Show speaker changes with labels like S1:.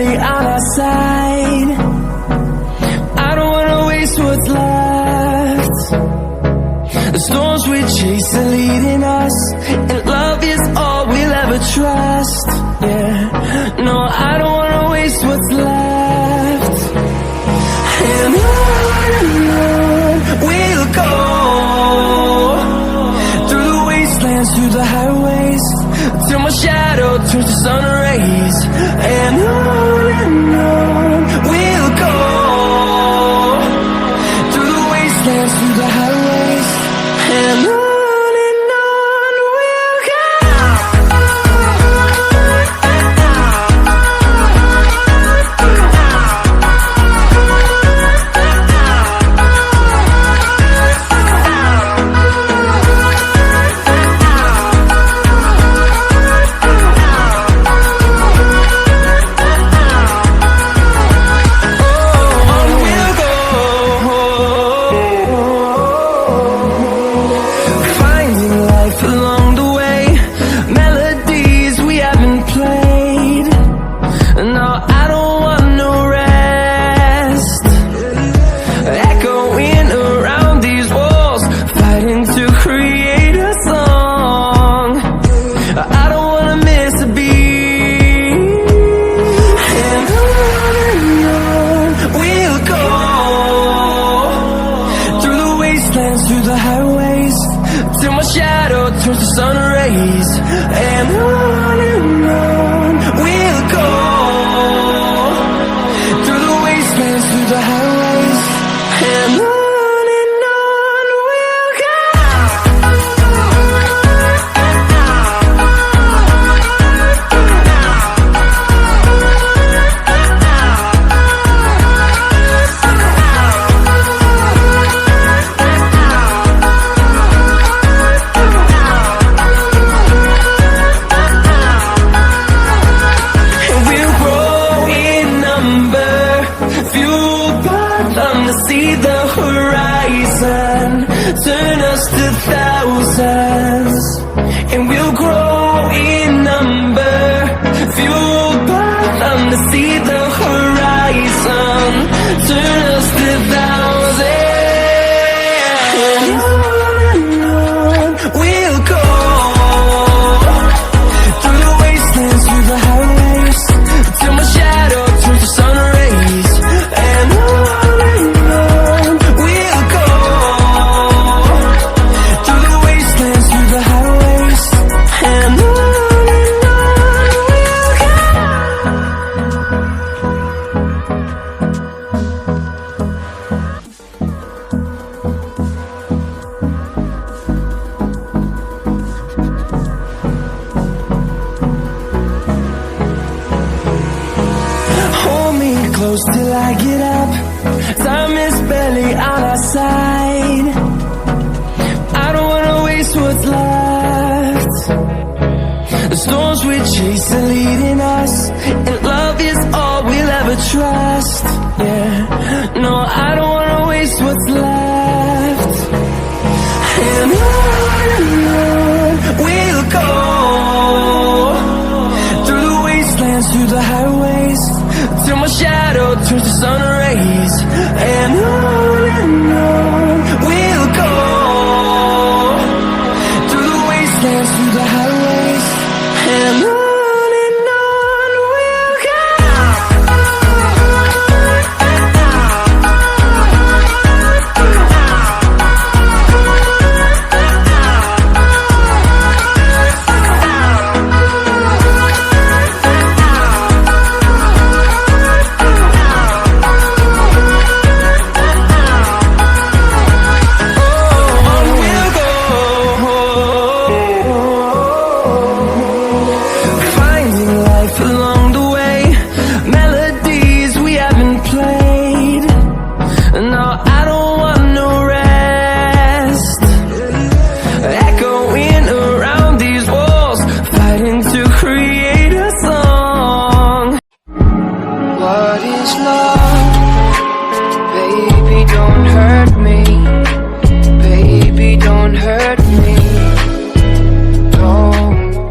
S1: barely on our side. I don't wanna waste what's left. The storms we chase are leading us, and love is all we'll ever trust. Yeah, no, I don't wanna waste what's left. And on we'll go, through the wastelands, through the highways, till my shadow turns to sun rays. And on we'll go, through the wastelands, through the highways, and on we'll go. Through the highways, till my shadow turns to sun rays. And on we'll go, through the wastelands, through the highways, and on we'll go. See the horizon, turn us to thousands, and we'll grow in number, fueled by them. To see the horizon, turn us to thousands, and on we'll go, through the wastelands, through the highways, till my shadow turns to sun rays. And close till I get up, time is barely on our side. I don't wanna waste what's left. The storms we chase are leading us, and love is all we'll ever trust. Yeah, no, I don't wanna waste what's left. And on we'll go, through the wastelands, through the highways, till my shadow turns to sun rays. And on we'll go, through the wastelands, through the highways, and on we'll go. What is love?